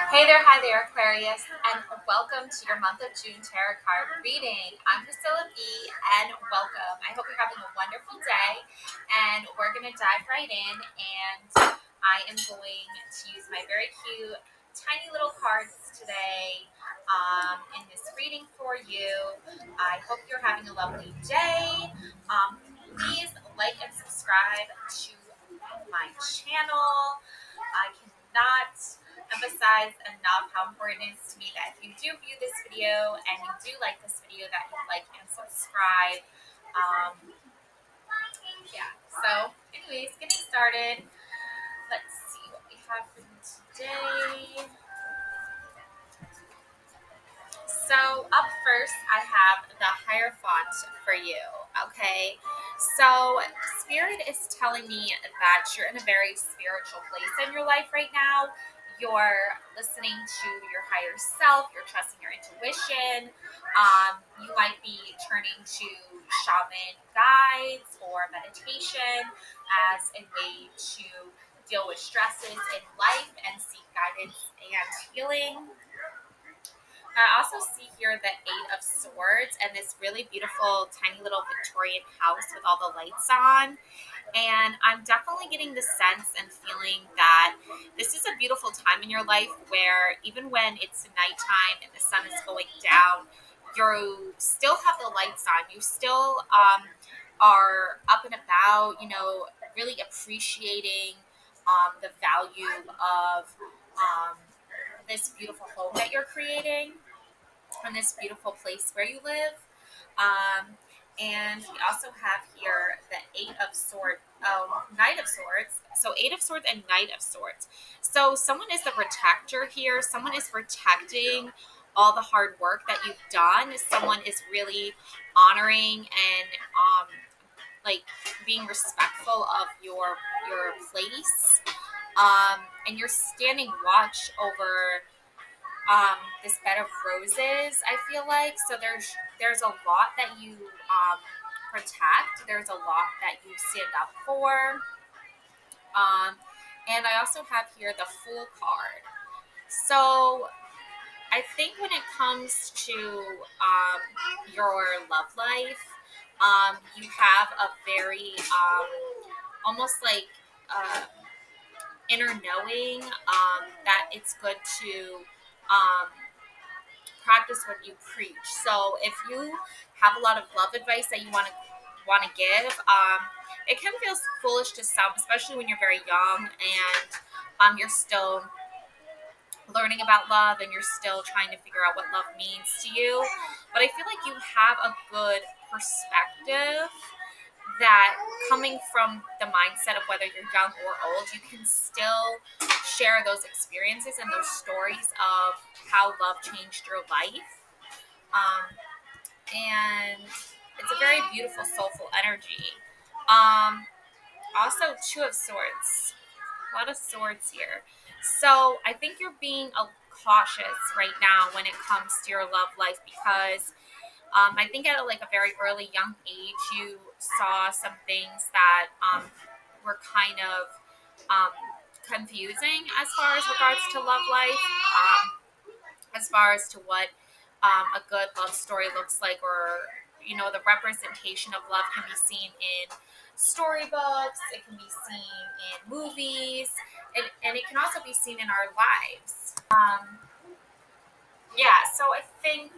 Hi there, Aquarius, and welcome to your month of June tarot card reading. I'm Priscilla B, and welcome. I hope you're having a wonderful day, and we're going to dive right in, and I am going to use my very cute, tiny little cards today in this reading for you. I hope you're having a lovely day. Please like and subscribe to my channel. I cannot emphasize enough how important it is to me that if you do view this video and you do like this video, that you like and subscribe. Um, yeah. So, anyways, getting started. Let's see what we have for you today. So, up first, I have the Hierophant for you. Okay. So, Spirit is telling me that you're in a very spiritual place in your life right now. You're listening to your higher self, you're trusting your intuition. You might be turning to shaman guides or meditation as a way to deal with stresses in life and seek guidance and healing. I also see here the Eight of Swords and this really beautiful, tiny little Victorian house with all the lights on. And I'm definitely getting the sense and feeling that this is a beautiful time in your life where even when it's nighttime and the sun is going down, you still have the lights on. You still are up and about, really appreciating the value of this beautiful home that you're creating in this beautiful place where you live. Um, and we also have here the Knight of Swords. So Eight of Swords and Knight of Swords. So someone is the protector here. Someone is protecting all the hard work that you've done. Someone is really honoring and like being respectful of your place. And you're standing watch over this bed of roses. I feel like so there's a lot that you protect. There's a lot that you stand up for. Um, and I also have here the Fool card. So I think when it comes to your love life, you have a very almost like inner knowing that it's good to um, practice what you preach. So if you have a lot of love advice that you want to give, it can feel foolish to some, especially when you're very young and you're still learning about love and you're still trying to figure out what love means to you. But I feel like you have a good perspective that coming from the mindset of whether you're young or old, you can still share those experiences and those stories of how love changed your life. Um, and it's a very beautiful, soulful energy. Um, Also, Two of Swords. A lot of swords here. So I think you're being cautious right now when it comes to your love life because I think at like a very early young age you saw some things that were kind of um, confusing as far as regards to love life, as far as to what a good love story looks like, or the representation of love can be seen in storybooks, it can be seen in movies, and it can also be seen in our lives. Yeah, so I think,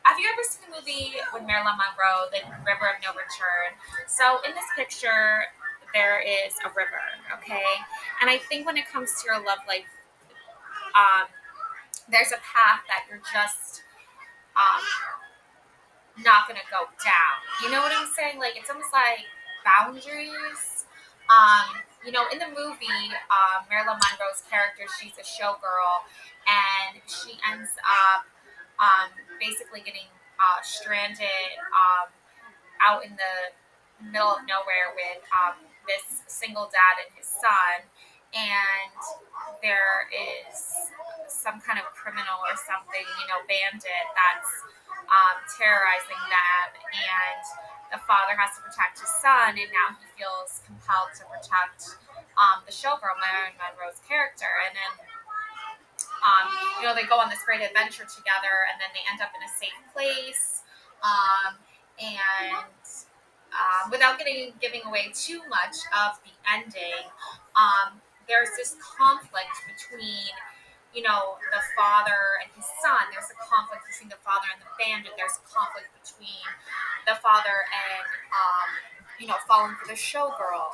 have you ever seen the movie with Marilyn Monroe, The River of No Return? So in this picture, there is a river, okay? And I think when it comes to your love life, um, there's a path that you're just um, not going to go down. You know what I'm saying? Like, it's almost like boundaries. In the movie, Marilyn Monroe's character, she's a showgirl, and she ends up basically getting stranded out in the middle of nowhere with this single dad and his son, and there is some kind of criminal or something, bandit that's terrorizing them, and the father has to protect his son, and now he feels compelled to protect the showgirl, Marilyn Monroe's character, and then they go on this great adventure together, and then they end up in a safe place. Um, and without giving away too much of the ending, there's this conflict between, the father and his son. There's a conflict between the father and the bandit. There's a conflict between the father and, falling for the showgirl.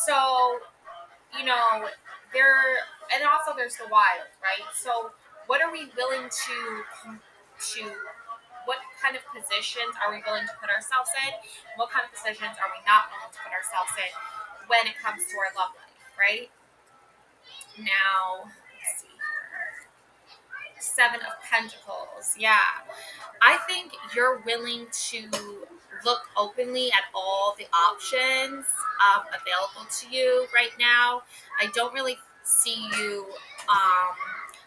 So, you know, there, and also there's the wild, right? So, what are we willing to what kind of positions are we willing to put ourselves in? What kind of positions are we not willing to put ourselves in when it comes to our love life, right? Now, let's see here. Seven of Pentacles. Yeah. I think you're willing to look openly at all the options available to you right now. I don't really see you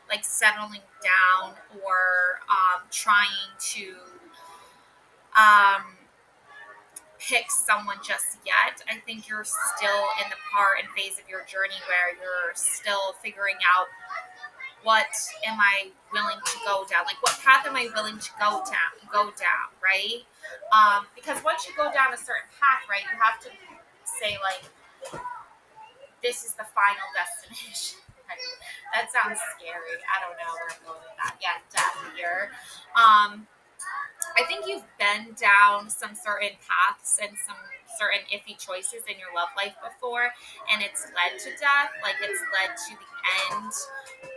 like settling down or trying to um, pick someone just yet. I think you're still in the part and phase of your journey where you're still figuring out, what am I willing to go down? Like, what path am I willing to go down, right? Because once you go down a certain path, right, you have to say, like, this is the final destination. Right? That sounds scary. I don't know where I'm going with that. Yeah, death here. I think you've been down some certain paths and some certain iffy choices in your love life before, and it's led to death. Like, it's led to the end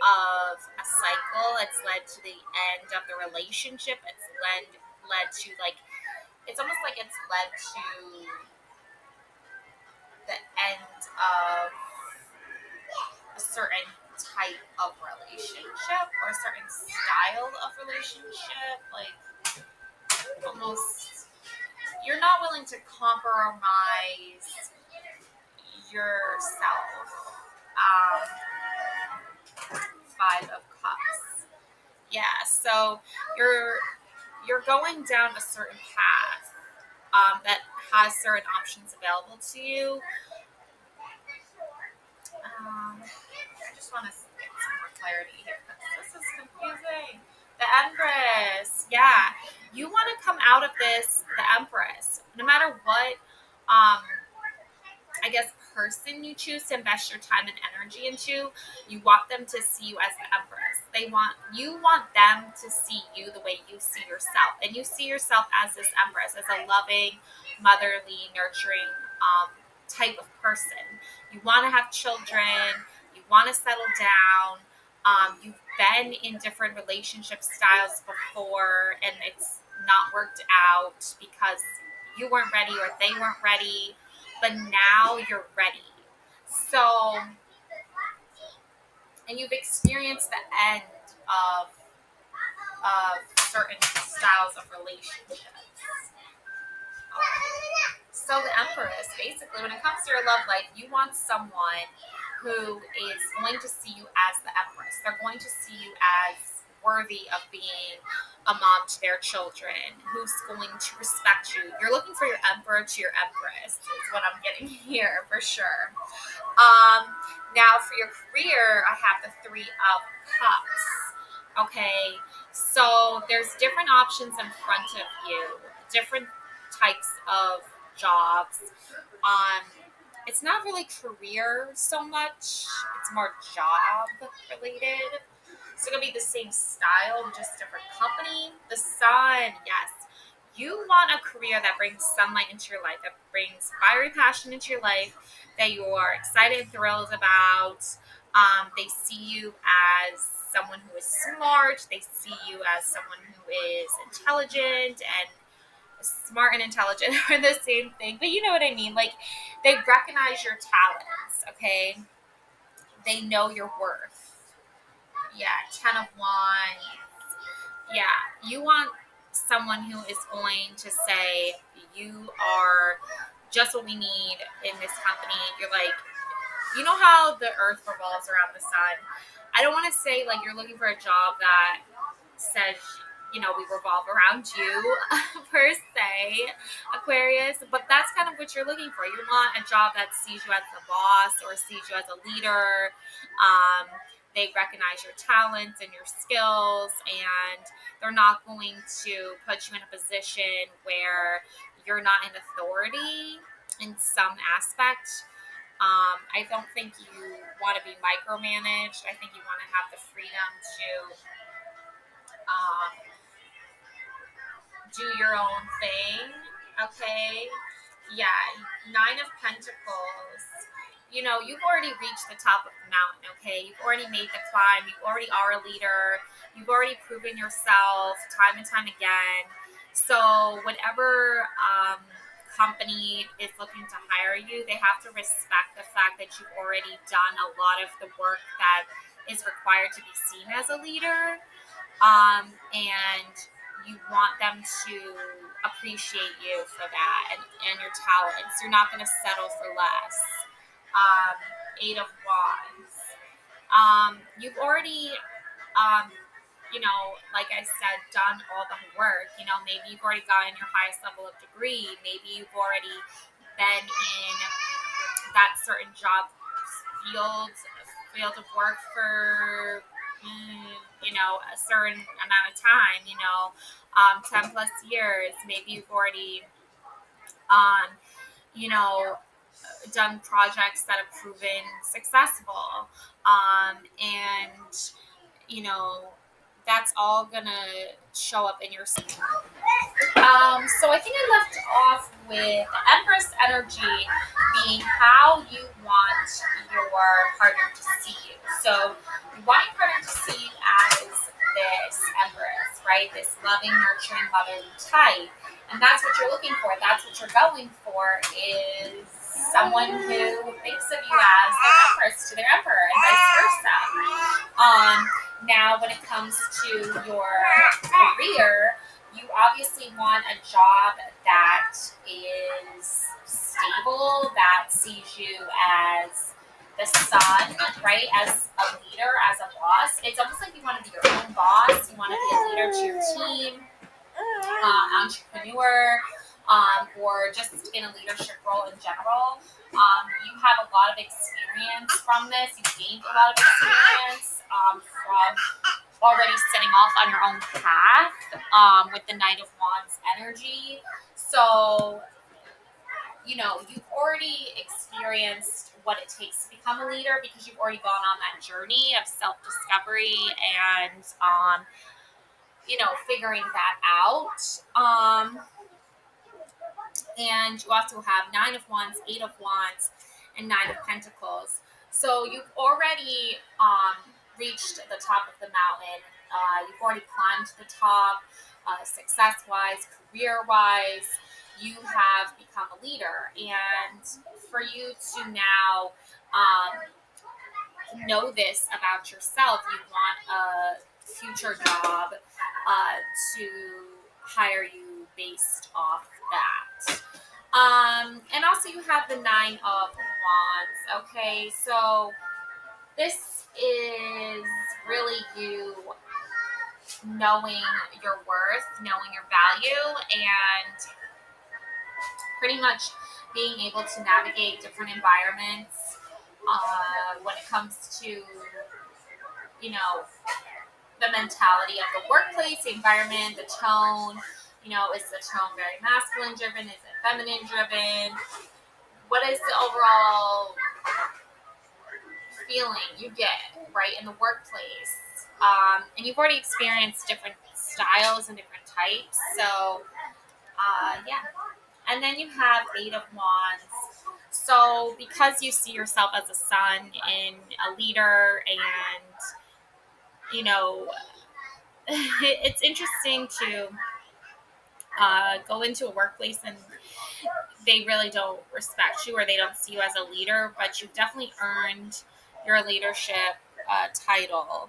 of a cycle. It's led to the end of the relationship. It's led to, like, it's almost like it's led to the end of a certain type of relationship or a certain style of relationship. Like, almost, you're not willing to compromise yourself. Five of Cups. Yeah, so you're going down a certain path that has certain options available to you. I just want to get some more clarity here because this is confusing. The Empress. Yeah, you want to come out of this, the Empress, no matter what. I guess, person you choose to invest your time and energy into, you want them to see you as the Empress. You want them to see you the way you see yourself, and you see yourself as this Empress, as a loving, motherly, nurturing type of person. You want to have children. You want to settle down. You've been in different relationship styles before, and it's not worked out because you weren't ready or they weren't ready, but now you're ready. So, and you've experienced the end of certain styles of relationships. So the Empress, basically, when it comes to your love life, you want someone who is going to see you as the Empress. They're going to see you as worthy of being a mom to their children, who's going to respect you. You're looking for your Emperor to your Empress, is what I'm getting here for sure. Now for your career, I have the Three of Cups. Okay, so there's different options in front of you, different types of jobs. Um, it's not really career so much; it's more job related. So it could be the same style, just different company. The sun, yes. You want a career that brings sunlight into your life, that brings fiery passion into your life, that you are excited and thrilled about. They see you as someone who is smart. They see you as someone who is intelligent, and smart and intelligent are the same thing. But you know what I mean. Like, they recognize your talents, okay? They know your worth. Yeah, Ten of Wands. Yeah, you want someone who is going to say, you are just what we need in this company. You're like, you know how the earth revolves around the sun? I don't want to say, like, you're looking for a job that says, we revolve around you, per se, Aquarius, but that's kind of what you're looking for. You want a job that sees you as the boss or sees you as a leader, They recognize your talents and your skills, and they're not going to put you in a position where you're not in authority in some aspect. I don't think you want to be micromanaged. I think you want to have the freedom to um, do your own thing. Okay. Yeah. Nine of Pentacles. You know, you've already reached the top of the mountain. Okay. You've already made the climb. You already are a leader. You've already proven yourself time and time again. So, whatever company is looking to hire you, they have to respect the fact that you've already done a lot of the work that is required to be seen as a leader. And you want them to appreciate you for that, and your talents. You're not going to settle for less. Eight of Wands. You've already, um, like I said, done all the work. Maybe you've already gotten your highest level of degree. Maybe you've already been in that certain job field field of work for a certain amount of time, 10 plus years. Maybe you've already um, you know done projects that have proven successful, and you know that's all gonna show up in your. So I think I left off with the Empress energy being how you want your partner to see you. So you want your partner to see you as this Empress, right? This loving, nurturing, motherly type. And that's what you're looking for. That's what you're going for, is someone who thinks of you as their Empress to their Emperor, and vice versa. Now, when it comes to your career, you obviously want a job that is stable, that sees you as the sun, right? As a leader, as a boss. It's almost like you want to be your own boss. You want to be a leader to your team, entrepreneur, or just in a leadership role in general. You have a lot of experience from this. You've gained a lot of experience from already setting off on your own path with the Knight of Wands energy. So, you've already experienced what it takes to become a leader, because you've already gone on that journey of self-discovery and, figuring that out. And you also have Nine of Wands, Eight of Wands, and Nine of Pentacles. So you've already reached the top of the mountain. You've already climbed to the top, success-wise, career-wise. You have become a leader. And for you to now know this about yourself, you want a future job to hire you based off that. And also you have the Nine of Wands. Okay, so this is really you knowing your worth, knowing your value, and pretty much being able to navigate different environments when it comes to, the mentality of the workplace, the environment, the tone. Is the tone very masculine driven? Is it feminine driven? What is the overall feeling you get, right, in the workplace? And you've already experienced different styles and different types. So, yeah. And then you have Eight of Wands. So, because you see yourself as a sun and a leader, and, it's interesting to go into a workplace and they really don't respect you, or they don't see you as a leader, but you've definitely earned your leadership title.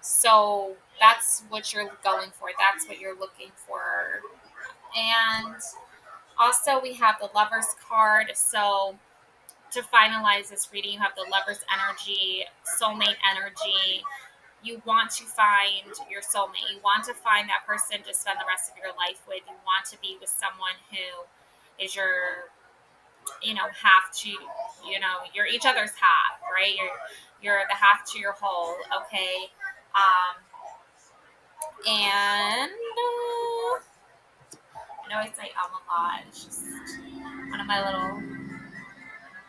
So that's what you're going for. That's what you're looking for. And also we have the Lover's card. So to finalize this reading, you have the Lover's energy, soulmate energy. You want to find your soulmate. You want to find that person to spend the rest of your life with. You want to be with someone who is your, half to, you're each other's half, right? You're the half to your whole, okay? And I know I say a lot. It's just one of my little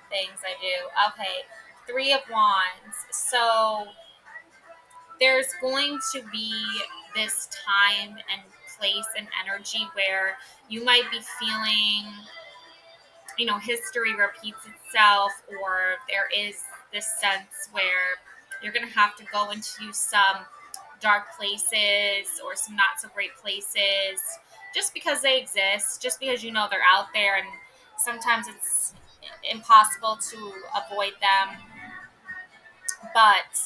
things I do. Okay, Three of Wands. So there's going to be this time and place and energy where you might be feeling, history repeats itself, or there is this sense where you're going to have to go into some dark places or some not so great places just because they exist, just because they're out there, and sometimes it's impossible to avoid them, but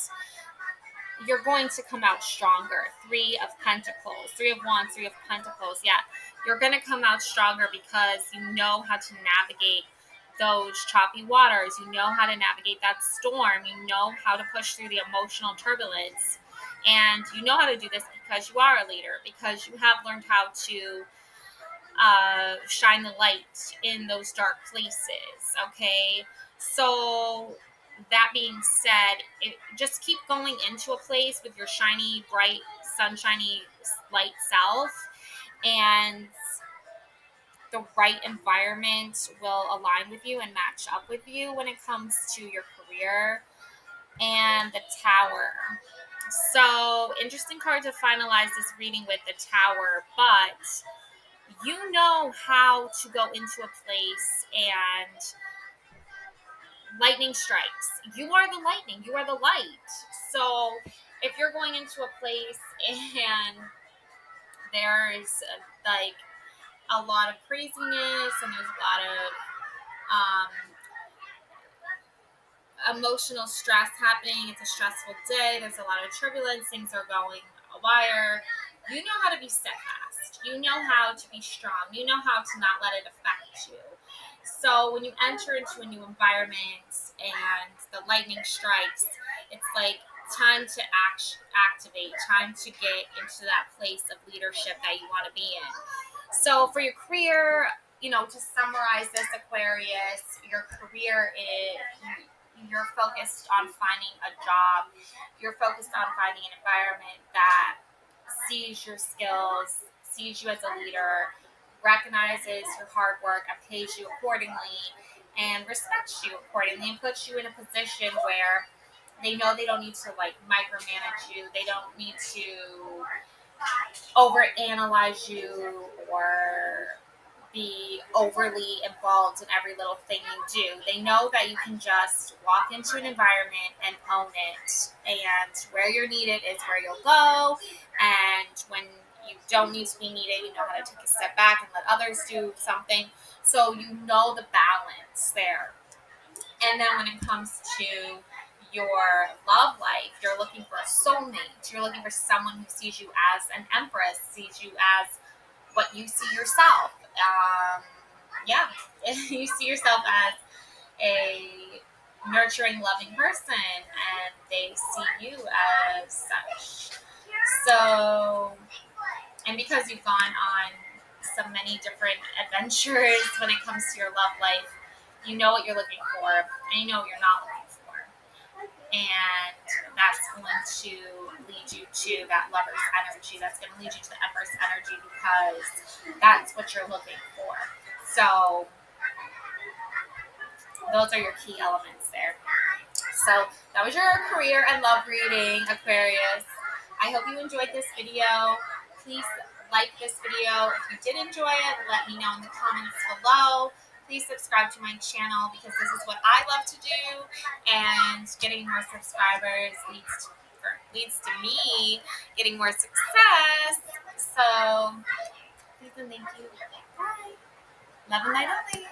you're going to come out stronger. Three of Pentacles, Three of Wands, Three of Pentacles. Yeah, you're going to come out stronger because you know how to navigate those choppy waters. You know how to navigate that storm. You know how to push through the emotional turbulence. And you know how to do this because you are a leader, because you have learned how to shine the light in those dark places. Okay. So that being said, just keep going into a place with your shiny, bright, sunshiny, light self, and the right environment will align with you and match up with you when it comes to your career. And the Tower. So, interesting card to finalize this reading with, the Tower, but you know how to go into a place and lightning strikes. You are the lightning, you are the light. So if you're going into a place and there's like a lot of craziness and there's a lot of emotional stress happening, it's a stressful day, there's a lot of turbulence, things are going a wire, you know how to be steadfast, you know how to be strong, you know how to not let it affect you. So when you enter into a new environment and the lightning strikes, it's like time to activate, time to get into that place of leadership that you want to be in. So for your career, to summarize this, Aquarius, your career is, you're focused on finding a job. You're focused on finding an environment that sees your skills, sees you as a leader, recognizes your hard work, and pays you accordingly, and respects you accordingly, and puts you in a position where they know they don't need to like micromanage you. They don't need to overanalyze you or be overly involved in every little thing you do. They know that you can just walk into an environment and own it, and where you're needed is where you'll go, and when you don't need to be needed, you know how to take a step back and let others do something. So you know the balance there. And then when it comes to your love life, you're looking for a soulmate. You're looking for someone who sees you as an empress, sees you as what you see yourself. Yeah, you see yourself as a nurturing, loving person, and they see you as such. So, and because you've gone on so many different adventures when it comes to your love life, you know what you're looking for, and you know what you're not looking for. And that's going to lead you to that lover's energy. That's going to lead you to the Empress energy because that's what you're looking for. So those are your key elements there. So that was your career and love reading, Aquarius. I hope you enjoyed this video. Please like this video. If you did enjoy it, let me know in the comments below. Please subscribe to my channel because this is what I love to do, and getting more subscribers leads to me getting more success. So please and thank you. Bye. Love and light always.